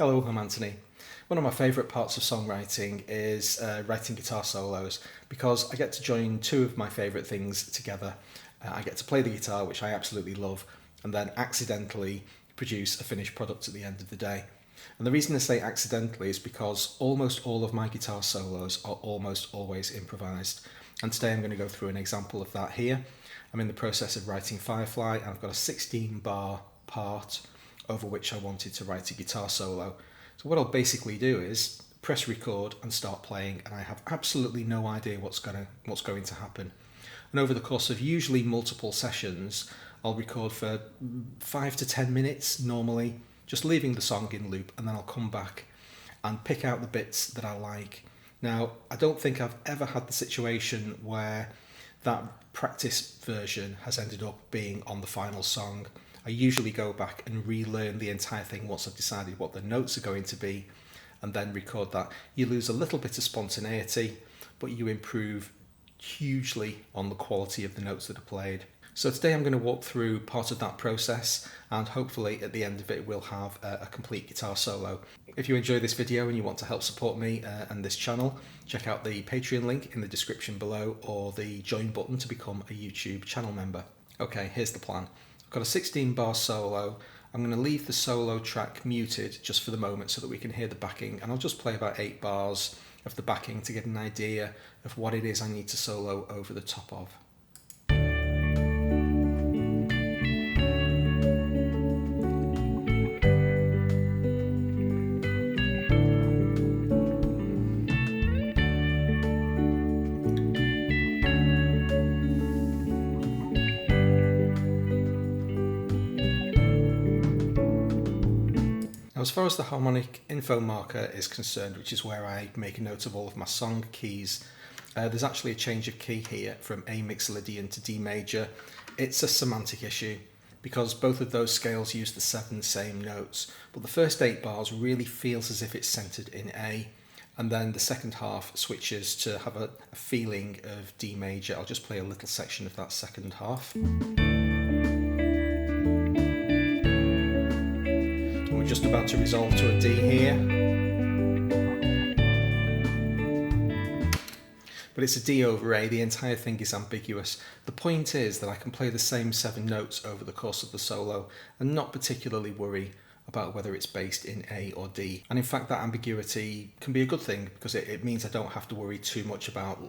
Hello, I'm Anthony. One of my favourite parts of songwriting is writing guitar solos because I get to join two of my favourite things together. I get to play the guitar, which I absolutely love, and then accidentally produce a finished product at the end of the day. And the reason I say accidentally is because almost all of my guitar solos are almost always improvised. And today I'm going to go through an example of that here. I'm in the process of writing Firefly, and I've got a 16-bar part over which I wanted to write a guitar solo. So what I'll basically do is press record and start playing, and I have absolutely no idea what's going to happen. And over the course of usually multiple sessions, I'll record for 5 to 10 minutes normally, just leaving the song in loop, and then I'll come back and pick out the bits that I like. Now, I don't think I've ever had the situation where that practice version has ended up being on the final song. I usually go back and relearn the entire thing once I've decided what the notes are going to be, and then record that. You lose a little bit of spontaneity, but you improve hugely on the quality of the notes that are played. So today I'm going to walk through part of that process, and hopefully at the end of it we'll have a complete guitar solo. If you enjoy this video and you want to help support me and this channel, check out the Patreon link in the description below, or the join button to become a YouTube channel member. Okay, here's the plan. I've got a 16-bar solo. I'm going to leave the solo track muted just for the moment so that we can hear the backing, and I'll just play about 8 bars of the backing to get an idea of what it is I need to solo over the top of. Now, as far as the harmonic info marker is concerned, which is where I make a note of all of my song keys, there's actually a change of key here from A Mixolydian to D major. It's a semantic issue because both of those scales use the 7 same notes, but the first 8 bars really feels as if it's centered in A, and then the second half switches to have a feeling of D major. I'll just play a little section of that second half. We're just about to resolve to a D here, but it's a D over A. The entire thing is ambiguous. The point is that I can play the same 7 notes over the course of the solo and not particularly worry about whether it's based in A or D. And in fact, that ambiguity can be a good thing because it means I don't have to worry too much about,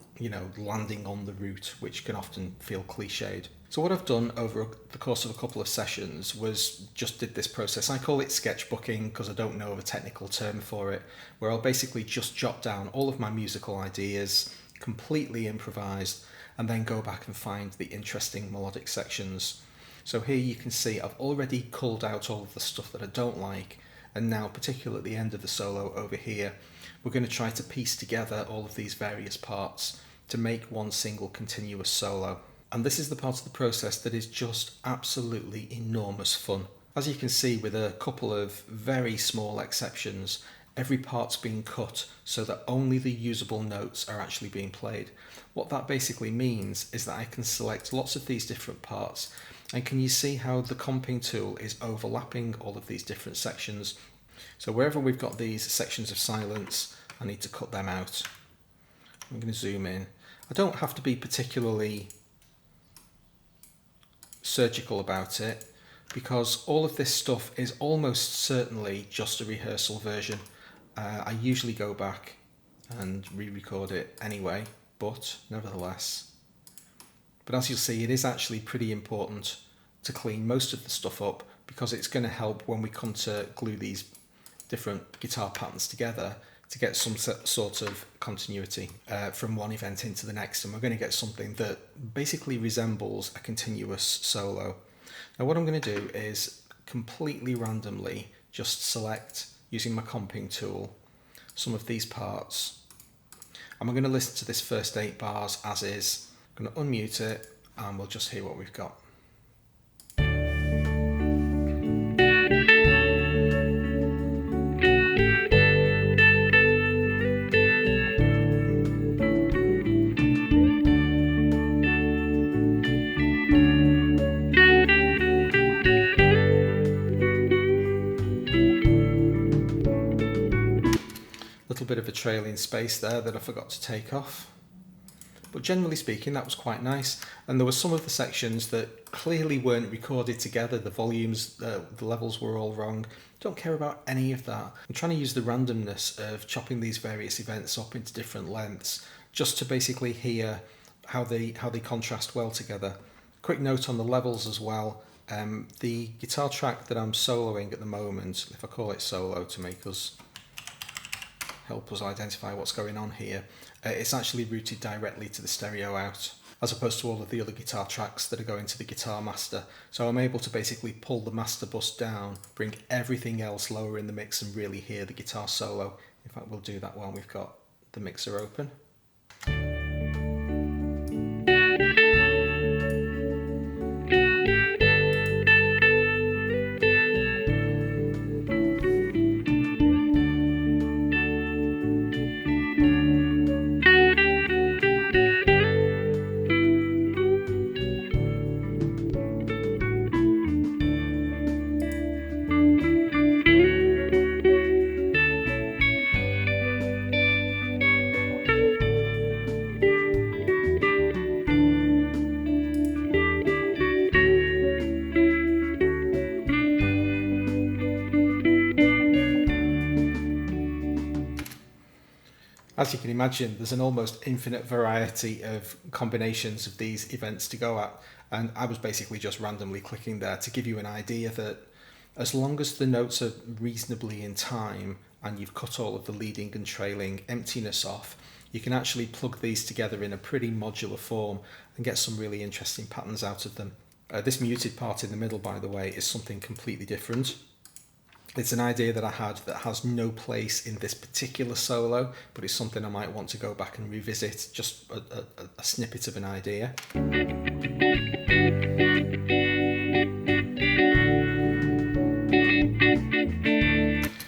landing on the root, which can often feel cliched. So what I've done over the course of a couple of sessions was just did this process. I call it sketchbooking because I don't know of a technical term for it, where I'll basically just jot down all of my musical ideas, completely improvised, and then go back and find the interesting melodic sections. So here you can see I've already culled out all of the stuff that I don't like, and now, particularly at the end of the solo over here, we're going to try to piece together all of these various parts to make one single continuous solo. And this is the part of the process that is just absolutely enormous fun. As you can see, with a couple of very small exceptions, every part's being cut so that only the usable notes are actually being played. What that basically means is that I can select lots of these different parts, and can you see how the comping tool is overlapping all of these different sections? So wherever we've got these sections of silence, I need to cut them out. I'm going to zoom in. I don't have to be particularly surgical about it because all of this stuff is almost certainly just a rehearsal version. I usually go back and re-record it anyway, but nevertheless. But as you'll see, it is actually pretty important to clean most of the stuff up because it's going to help when we come to glue these different guitar patterns together to get some sort of continuity from one event into the next, and we're going to get something that basically resembles a continuous solo. Now what I'm going to do is completely randomly just select, using my comping tool, some of these parts, and we're going to listen to this first 8 bars as is. I'm going to unmute it and we'll just hear what we've got. little bit of a trailing space there that I forgot to take off. But generally speaking, that was quite nice. And there were some of the sections that clearly weren't recorded together. The volumes, the levels were all wrong. Don't care about any of that. I'm trying to use the randomness of chopping these various events up into different lengths just to basically hear how they contrast well together. Quick note on the levels as well. The guitar track that I'm soloing at the moment, if I call it solo to help us identify what's going on here, it's actually routed directly to the stereo out, as opposed to all of the other guitar tracks that are going to the guitar master. So I'm able to basically pull the master bus down, bring everything else lower in the mix and really hear the guitar solo. In fact, we'll do that while we've got the mixer open. As you can imagine, there's an almost infinite variety of combinations of these events to go at, and I was basically just randomly clicking there to give you an idea that as long as the notes are reasonably in time and you've cut all of the leading and trailing emptiness off, you can actually plug these together in a pretty modular form and get some really interesting patterns out of them. This muted part in the middle, by the way, is something completely different. It's an idea that I had that has no place in this particular solo, but it's something I might want to go back and revisit, just a snippet of an idea.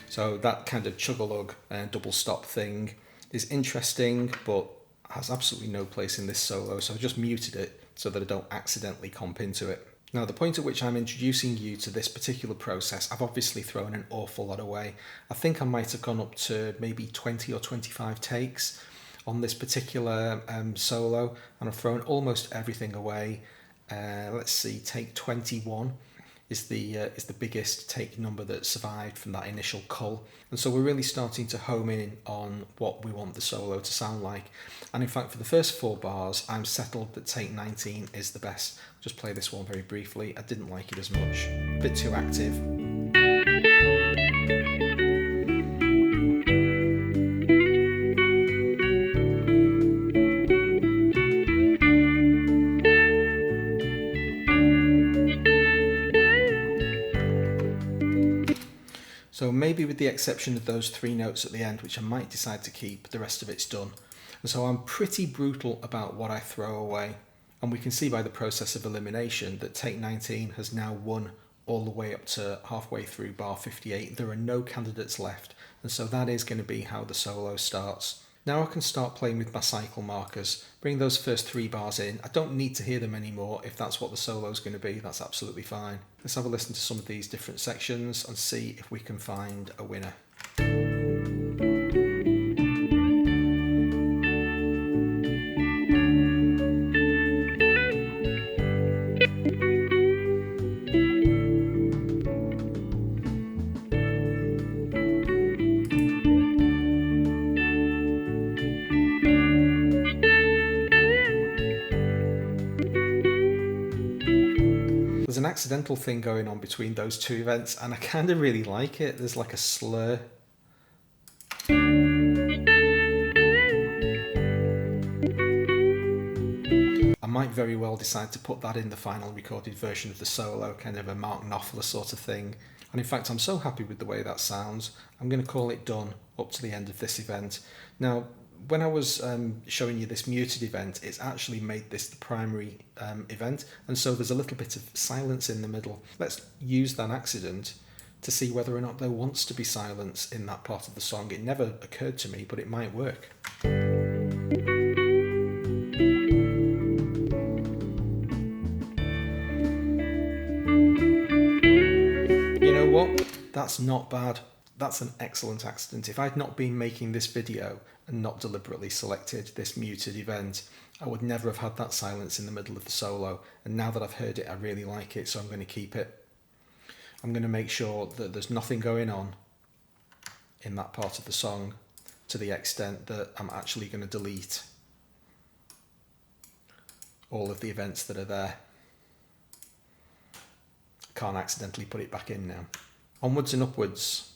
So that kind of chug-a-lug and double stop thing is interesting, but has absolutely no place in this solo, so I just muted it so that I don't accidentally comp into it. Now, the point at which I'm introducing you to this particular process, I've obviously thrown an awful lot away. I think I might have gone up to maybe 20 or 25 takes on this particular solo, and I've thrown almost everything away. Let's see, take 21 is the biggest take number that survived from that initial cull. And so we're really starting to home in on what we want the solo to sound like. And in fact, for the first 4 bars, I'm settled that take 19 is the best. I'll just play this one very briefly. I didn't like it as much, a bit too active. So maybe with the exception of those 3 notes at the end, which I might decide to keep, the rest of it's done. And so I'm pretty brutal about what I throw away. And we can see by the process of elimination that take 19 has now won all the way up to halfway through bar 58. There are no candidates left. And so that is going to be how the solo starts. Now I can start playing with my cycle markers, bring those first 3 bars in. I don't need to hear them anymore. If that's what the solo is going to be, that's absolutely fine. Let's have a listen to some of these different sections and see if we can find a winner. There's an accidental thing going on between those 2 events, and I kind of really like it. There's like a slur. I might very well decide to put that in the final recorded version of the solo, kind of a Mark Knopfler sort of thing. And in fact, I'm so happy with the way that sounds, I'm going to call it done up to the end of this event. Now, when I was showing you this muted event, it's actually made this the primary event, and so there's a little bit of silence in the middle. Let's use that accident to see whether or not there wants to be silence in that part of the song. It never occurred to me, but it might work. You know what? That's not bad. That's an excellent accident. If I'd not been making this video and not deliberately selected this muted event, I would never have had that silence in the middle of the solo. And now that I've heard it, I really like it, so I'm going to keep it. I'm going to make sure that there's nothing going on in that part of the song to the extent that I'm actually going to delete all of the events that are there. I can't accidentally put it back in now. Onwards and upwards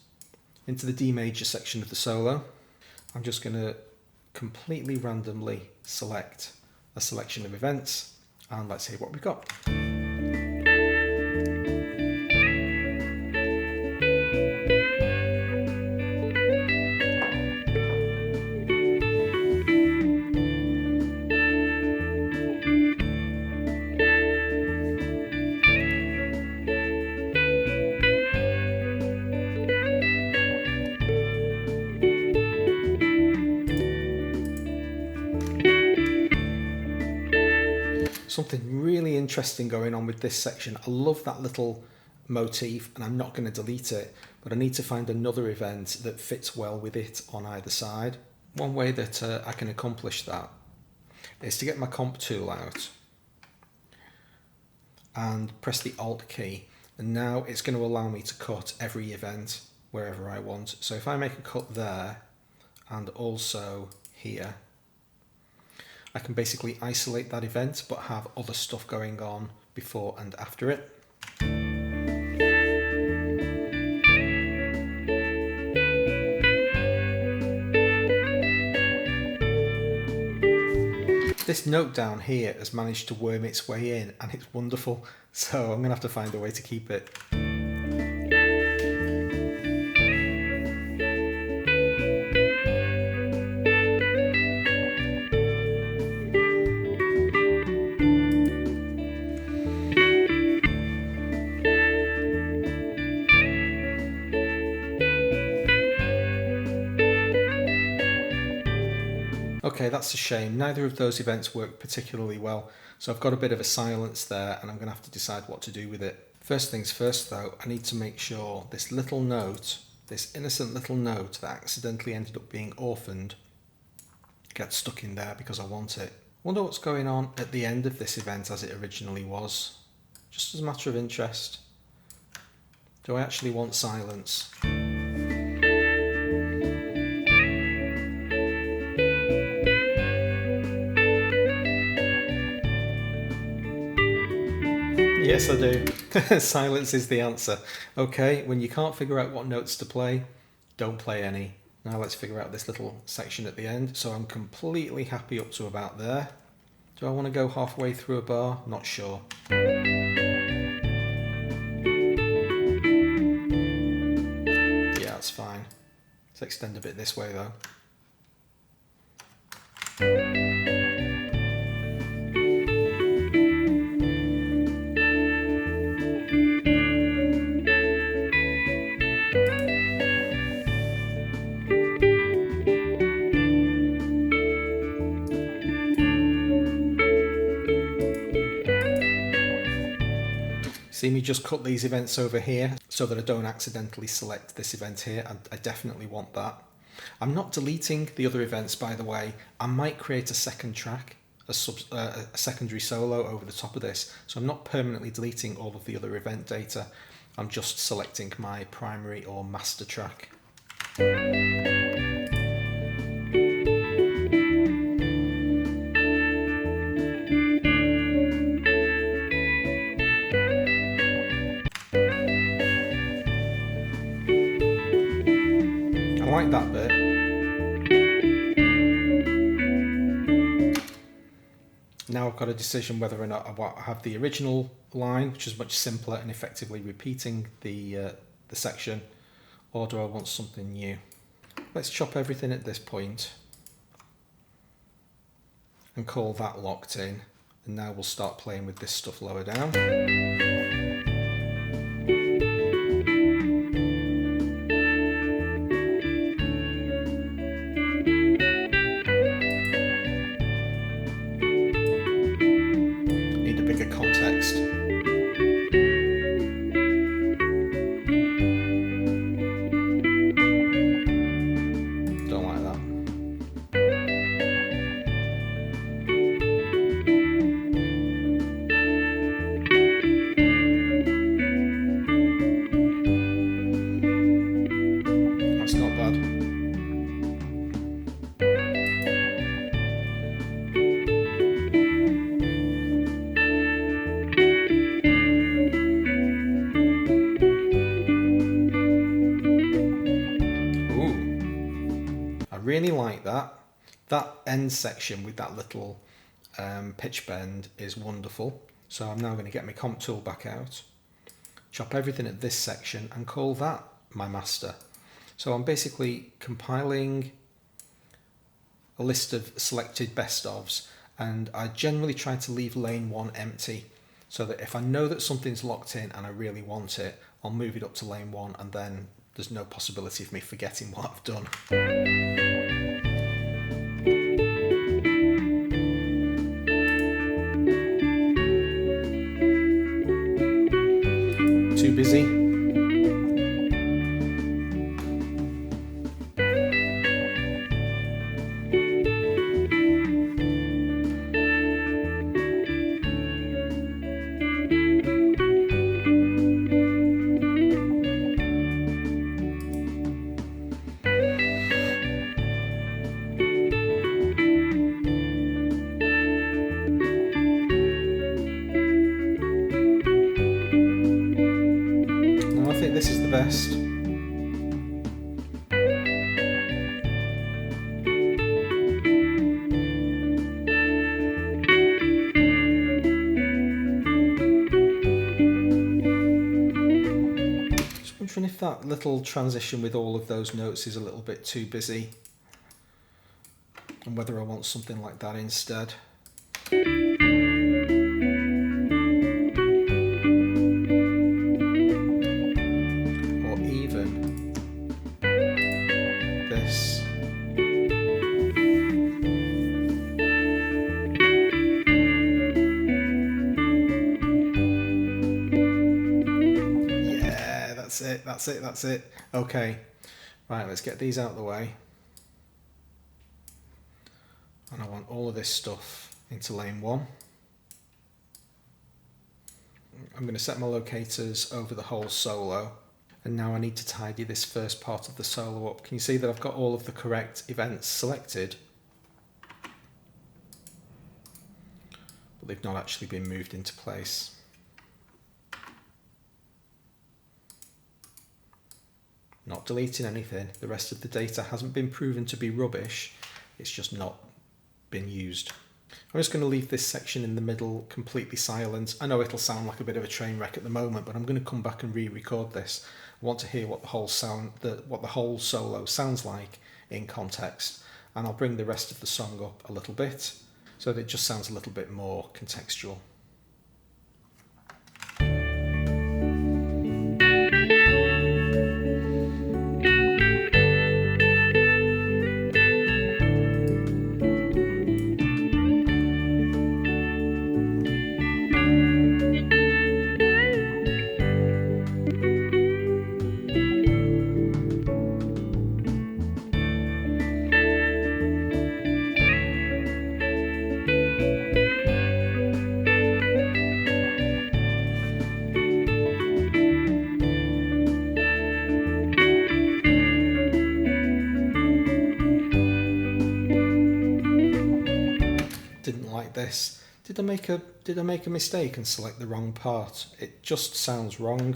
into the D major section of the solo. I'm just going to completely randomly select a selection of events, and let's hear what we've got. Something really interesting going on with this section. I love that little motif, and I'm not going to delete it, but I need to find another event that fits well with it on either side. One way that I can accomplish that is to get my comp tool out and press the Alt key, and now it's going to allow me to cut every event wherever I want. So if I make a cut there and also here, I can basically isolate that event but have other stuff going on before and after it. This note down here has managed to worm its way in, and it's wonderful, so I'm going to have to find a way to keep it. Okay, that's a shame. Neither of those events work particularly well, so I've got a bit of a silence there and I'm going to have to decide what to do with it. First things first though, I need to make sure this little note, this innocent little note that accidentally ended up being orphaned, gets stuck in there because I want it. Wonder what's going on at the end of this event as it originally was. Just as a matter of interest. Do I actually want silence? Yes, I do. Silence is the answer. Okay, when you can't figure out what notes to play, don't play any. Now let's figure out this little section at the end. So I'm completely happy up to about there. Do I want to go halfway through a bar? Not sure. Yeah, that's fine. Let's extend a bit this way though. See me just cut these events over here so that I don't accidentally select this event here. I definitely want that. I'm not deleting the other events, by the way. I might create a second track, a secondary solo over the top of this. So I'm not permanently deleting all of the other event data. I'm just selecting my primary or master track. I like that bit. Now I've got a decision whether or not I have the original line, which is much simpler and effectively repeating the section, or do I want something new? Let's chop everything at this point and call that locked in, and now we'll start playing with this stuff lower down. bad. Ooh, I really like that. That end section with that little pitch bend is wonderful. So I'm now going to get my comp tool back out, chop everything at this section and call that my master. So I'm basically compiling a list of selected best ofs, and I generally try to leave lane 1 empty so that if I know that something's locked in and I really want it, I'll move it up to lane 1 and then there's no possibility of me forgetting what I've done. Too busy? This is the best. Just wondering if that little transition with all of those notes is a little bit too busy, and whether I want something like that instead. That's it. Okay, right, let's get these out of the way. And I want all of this stuff into lane 1. I'm going to set my locators over the whole solo. And now I need to tidy this first part of the solo up. Can you see that I've got all of the correct events selected? But they've not actually been moved into place. Not deleting anything. The rest of the data hasn't been proven to be rubbish. It's just not been used. I'm just going to leave this section in the middle completely silent. I know it'll sound like a bit of a train wreck at the moment, but I'm going to come back and re-record this. I want to hear what the whole solo sounds like in context, and I'll bring the rest of the song up a little bit so that it just sounds a little bit more contextual. This. Did I make a mistake and select the wrong part? It just sounds wrong.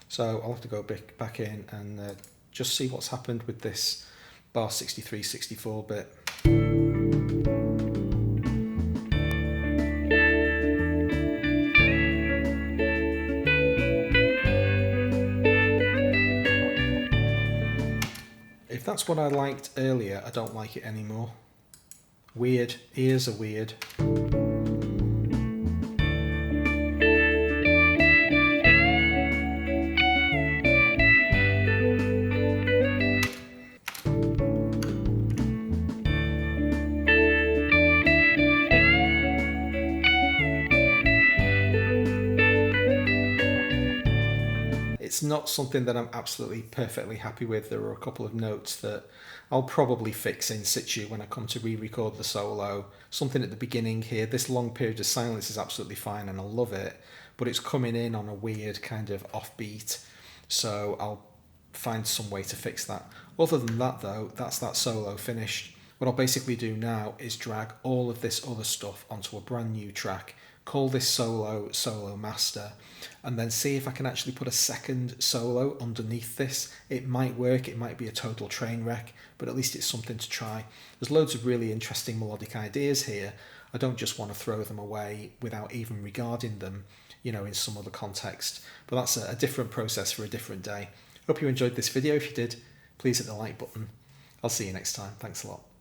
So I'll have to go back in and just see what's happened with this bar 63, 64 bit. If that's what I liked earlier, I don't like it anymore. Weird. Ears are weird. It's not something that I'm absolutely perfectly happy with. There are a couple of notes that I'll probably fix in situ when I come to re-record the solo. Something at the beginning here, this long period of silence is absolutely fine and I love it, but it's coming in on a weird kind of offbeat. So I'll find some way to fix that. Other than that though, that's that solo finished. What I'll basically do now is drag all of this other stuff onto a brand new track, call this solo master, and then see if I can actually put a second solo underneath this. It might work, it might be a total train wreck, but at least it's something to try. There's loads of really interesting melodic ideas here. I don't just want to throw them away without even regarding them, in some other context. But that's a different process for a different day. Hope you enjoyed this video. If you did, please hit the like button. I'll see you next time. Thanks a lot.